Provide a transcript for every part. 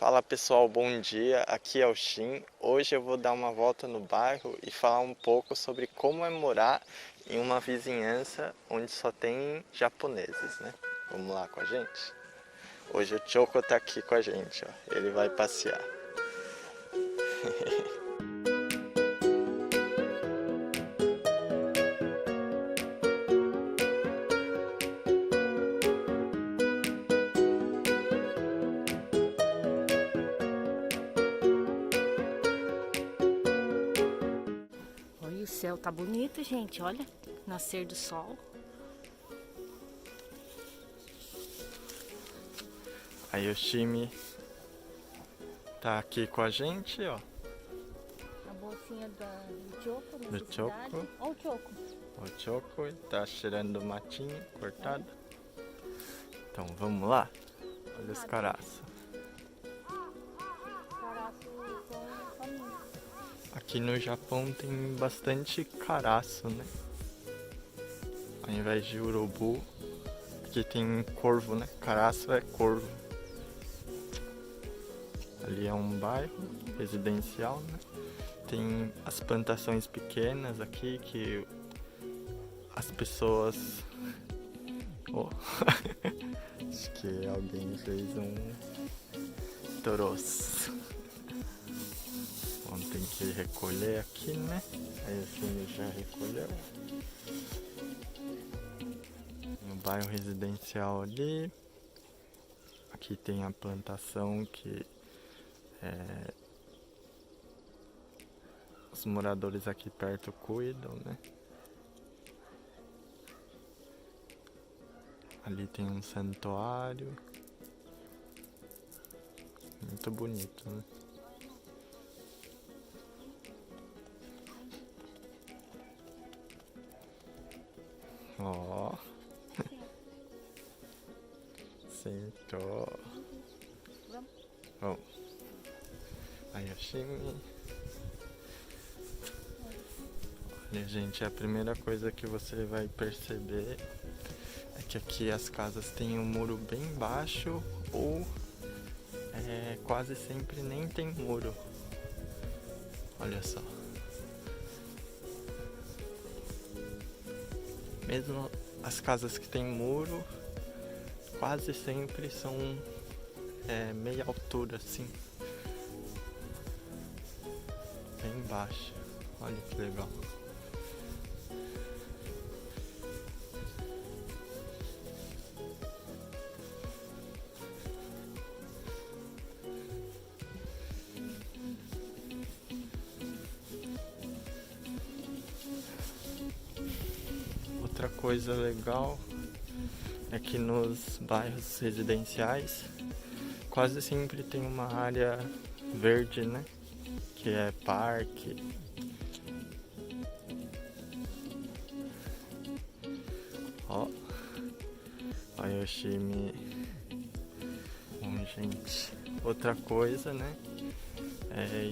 Fala pessoal, bom dia. Aqui é o Shin. Hoje eu vou dar uma volta no bairro e falar um pouco sobre como é morar em uma vizinhança onde só tem japoneses, né? Vamos lá com a gente? Hoje o Choco tá aqui com a gente, ó. Ele vai passear. Olha, o céu tá bonito, gente. Olha, nascer do sol. Aí o Shimi tá aqui com a gente, ó. A bolsinha do Choco, Do necessidade. Choco. Olha o Choco. O Choco ele tá cheirando o matinho cortado. Então vamos lá? Olha os caraças. Caraço com família. Aqui no Japão tem bastante caraço, né? Ao invés de urubu, aqui tem corvo, né? Caraço é corvo. Ali é um bairro residencial, né? Tem as plantações pequenas aqui que as pessoas... Oh. Acho que alguém fez um toroço. Bom, tem que recolher aqui, né? Aí o filho já recolheu. Tem o bairro residencial ali. Aqui tem a plantação que os moradores aqui perto cuidam, né? Ali tem um santuário. Muito bonito, né? Ó. Sentou. Bom. Aí a Shimi. Olha, gente, a primeira coisa que você vai perceber é que aqui as casas têm um muro bem baixo ou quase sempre nem tem muro. Olha só. Mesmo as casas que tem muro, quase sempre são meia altura, assim. Bem baixa. Olha que legal. Outra coisa legal é que nos bairros residenciais quase sempre tem uma área verde, né? Que é parque. Ó, a Yoshimi. Bom, gente, outra coisa, né?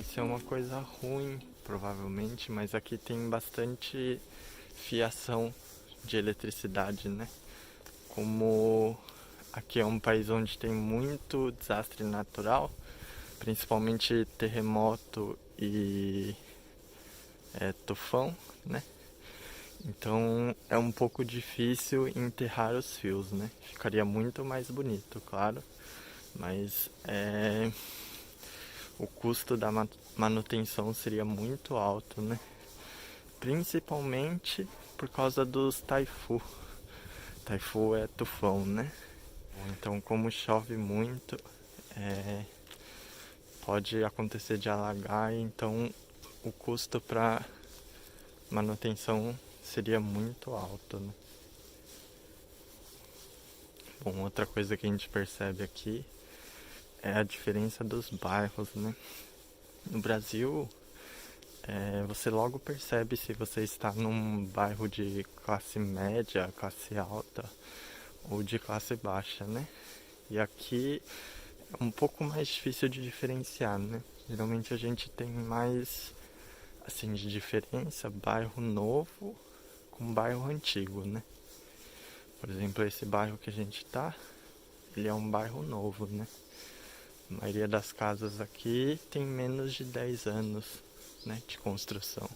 Isso é uma coisa ruim, provavelmente, mas aqui tem bastante fiação de eletricidade, né? Como aqui é um país onde tem muito desastre natural, principalmente terremoto e tufão, né? Então é um pouco difícil enterrar os fios, né? Ficaria muito mais bonito, claro, mas o custo da manutenção seria muito alto, né? Principalmente por causa dos taifu. Taifu é tufão, né? Então, como chove muito, pode acontecer de alagar, então o custo para manutenção seria muito alto, né? Bom, outra coisa que a gente percebe aqui é a diferença dos bairros, né? No Brasil, você logo percebe se você está num bairro de classe média, classe alta ou de classe baixa, né? E aqui é um pouco mais difícil de diferenciar, né? Geralmente a gente tem mais, assim, de diferença, bairro novo com bairro antigo, né? Por exemplo, esse bairro que a gente tá, ele é um bairro novo, né? A maioria das casas aqui tem menos de 10 anos, né, de construção.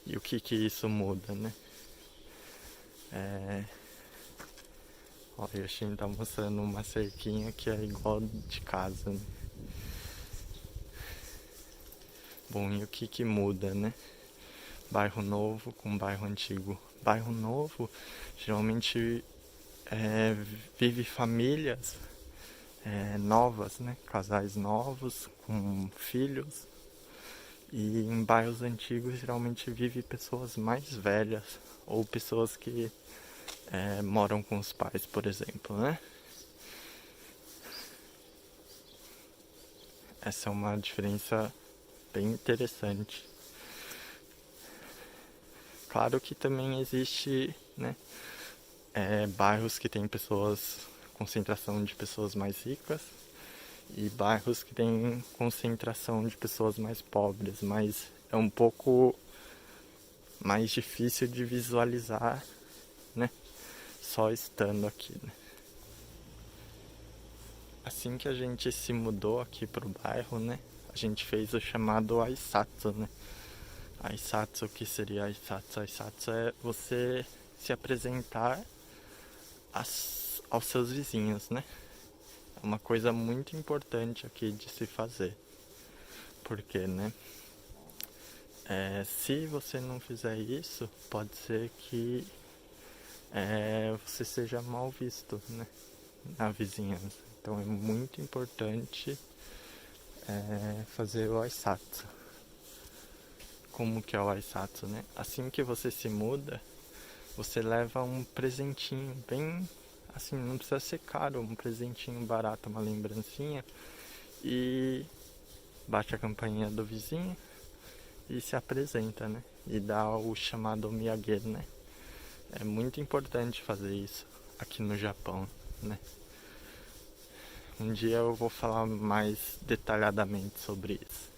E o que isso muda, né? Ó, o Yoshin tá mostrando uma cerquinha que é igual de casa, né? Bom, e o que muda, né? Bairro novo com bairro antigo. Bairro novo geralmente vive famílias novas, né? Casais novos com filhos. E em bairros antigos geralmente vive pessoas mais velhas ou pessoas que moram com os pais, por exemplo, né? Essa é uma diferença bem interessante. Claro que também existe, né, bairros que tem concentração de pessoas mais ricas e bairros que tem concentração de pessoas mais pobres, mas é um pouco mais difícil de visualizar, né, só estando aqui, né. Assim que a gente se mudou aqui pro bairro, né, a gente fez o chamado Aisatsu, né. Aisatsu, o que seria Aisatsu? Aisatsu é você se apresentar aos seus vizinhos, né? É uma coisa muito importante aqui de se fazer. Porque, né? Se você não fizer isso, pode ser que você seja mal visto, né? Na vizinhança. Então é muito importante fazer o Aisatsu. Como que é o Aisatsu, né? Assim que você se muda, você leva um presentinho bem, assim, não precisa ser caro, um presentinho barato, uma lembrancinha, e bate a campainha do vizinho e se apresenta, né? E dá o chamado omiyage, né? É muito importante fazer isso aqui no Japão, né? Um dia eu vou falar mais detalhadamente sobre isso.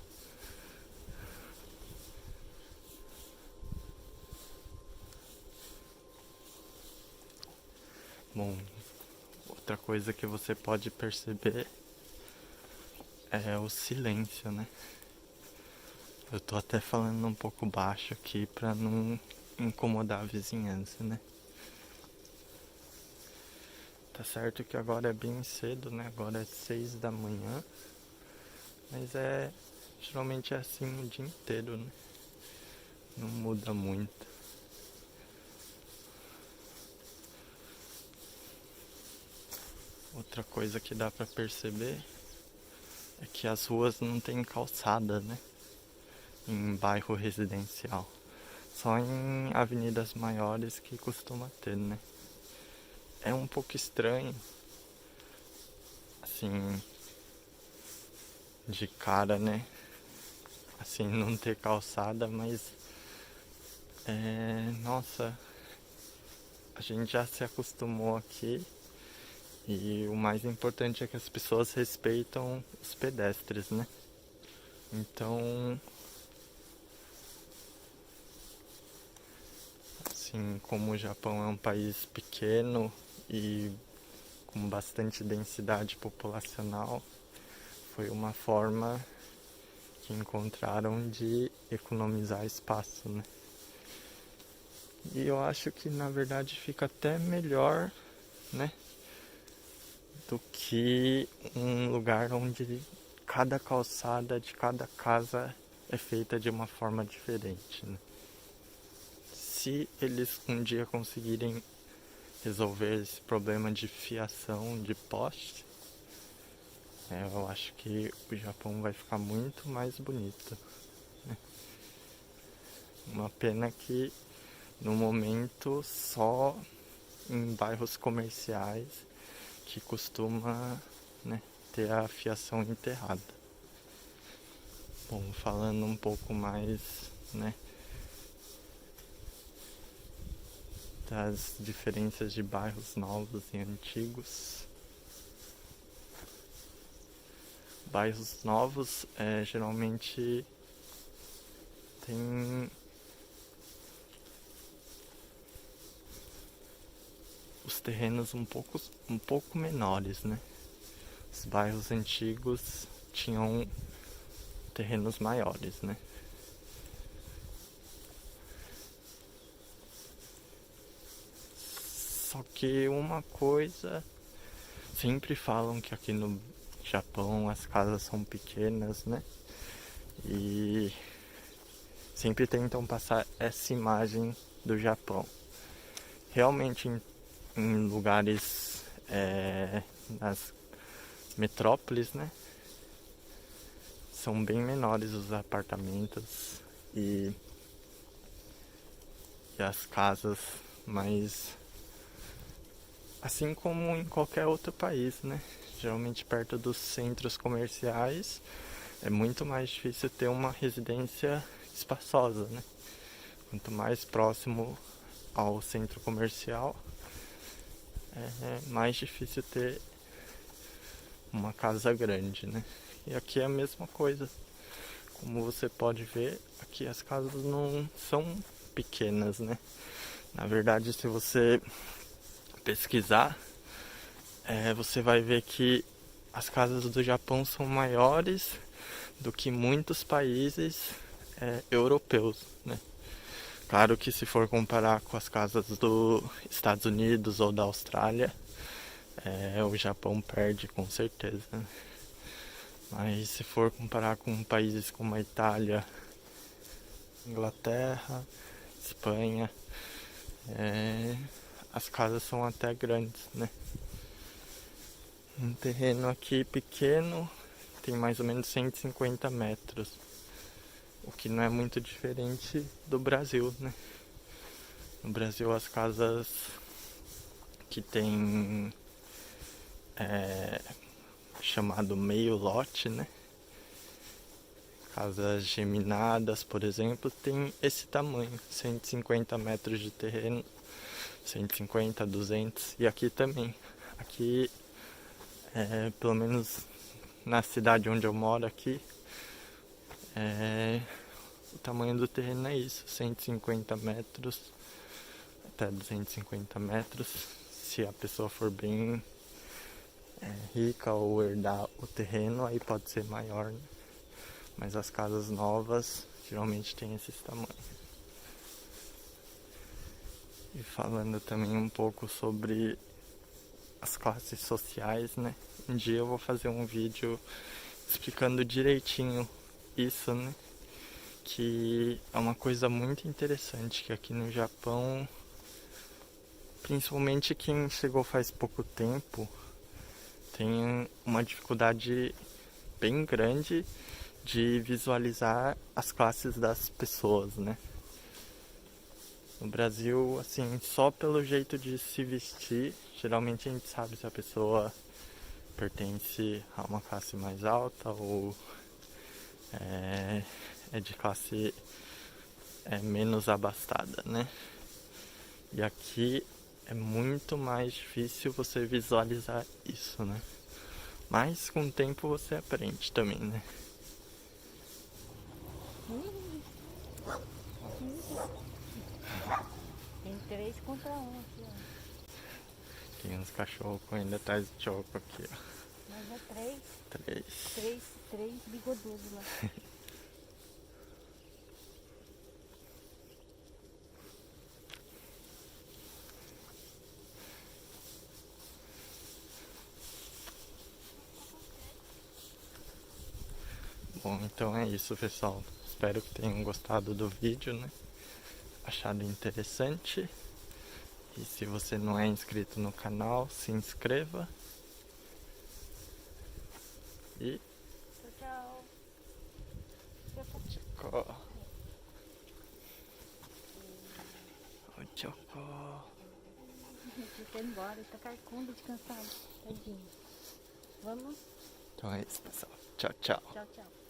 Bom, outra coisa que você pode perceber é o silêncio, né? Eu tô até falando um pouco baixo aqui pra não incomodar a vizinhança, né? Tá certo que agora é bem cedo, né? Agora é 6 da manhã. Mas geralmente é assim o dia inteiro, né? Não muda muito. Outra coisa que dá pra perceber é que as ruas não tem calçada, né? Em bairro residencial. Só em avenidas maiores que costuma ter, né? É um pouco estranho, assim, de cara, né? Assim, não ter calçada, mas nossa, a gente já se acostumou aqui e o mais importante é que as pessoas respeitam os pedestres, né? Então, assim, como o Japão é um país pequeno e com bastante densidade populacional, foi uma forma que encontraram de economizar espaço, né? E eu acho que na verdade fica até melhor, né? Do que um lugar onde cada calçada de cada casa é feita de uma forma diferente, né? Se eles um dia conseguirem resolver esse problema de fiação de poste, eu acho que o Japão vai ficar muito mais bonito, né? Uma pena que no momento só em bairros comerciais que costuma, né, ter a fiação enterrada. Bom, falando um pouco mais, né, das diferenças de bairros novos e antigos. Bairros novos geralmente tem os terrenos um pouco menores, né? os bairros antigos tinham terrenos maiores, né? Só que uma coisa, sempre falam que aqui no Japão as casas são pequenas, né? E sempre tentam passar essa imagem do Japão. Realmente em lugares, nas metrópoles, né? São bem menores os apartamentos e as casas, mas assim como em qualquer outro país, né? Geralmente perto dos centros comerciais é muito mais difícil ter uma residência espaçosa, né? Quanto mais próximo ao centro comercial, é mais difícil ter uma casa grande, né? E aqui é a mesma coisa. Como você pode ver, aqui as casas não são pequenas, né? Na verdade, se você pesquisar, você vai ver que as casas do Japão são maiores do que muitos países europeus, né? Claro que se for comparar com as casas dos Estados Unidos ou da Austrália, o Japão perde com certeza, né? Mas se for comparar com países como a Itália, Inglaterra, Espanha, as casas são até grandes, né? Um terreno aqui pequeno tem mais ou menos 150 metros, o que não é muito diferente do Brasil, né? No Brasil as casas que tem chamado meio lote, né? Casas geminadas, por exemplo, tem esse tamanho, 150 metros de terreno, 150, 200, e aqui também. Aqui, pelo menos na cidade onde eu moro aqui, o tamanho do terreno é isso, 150 metros até 250 metros, se a pessoa for bem rica ou herdar o terreno, aí pode ser maior, né? Mas as casas novas geralmente têm esses tamanhos. E falando também um pouco sobre as classes sociais, né? Um dia eu vou fazer um vídeo explicando direitinho isso, né? Que é uma coisa muito interessante, que aqui no Japão, principalmente quem chegou faz pouco tempo, tem uma dificuldade bem grande de visualizar as classes das pessoas, né? No Brasil, assim, só pelo jeito de se vestir, geralmente a gente sabe se a pessoa pertence a uma classe mais alta ou é de classe menos abastada, né? E aqui é muito mais difícil você visualizar isso, né? Mas com o tempo você aprende também, né? Tem 3 contra 1 aqui, ó. Tem uns cachorros correndo atrás do choco aqui, ó. Mas é 3. 3. 3 bigodudos lá. Bom, então é isso, pessoal. Espero que tenham gostado do vídeo, né? Achado interessante. E se você não é inscrito no canal, se inscreva. E Tchau, tchau. tchau. Tchau. Ele quer ir embora, ele tá carcundo de cansado. Tadinho. Vamos? Então é isso, pessoal. Tchau, tchau. Tchau, tchau.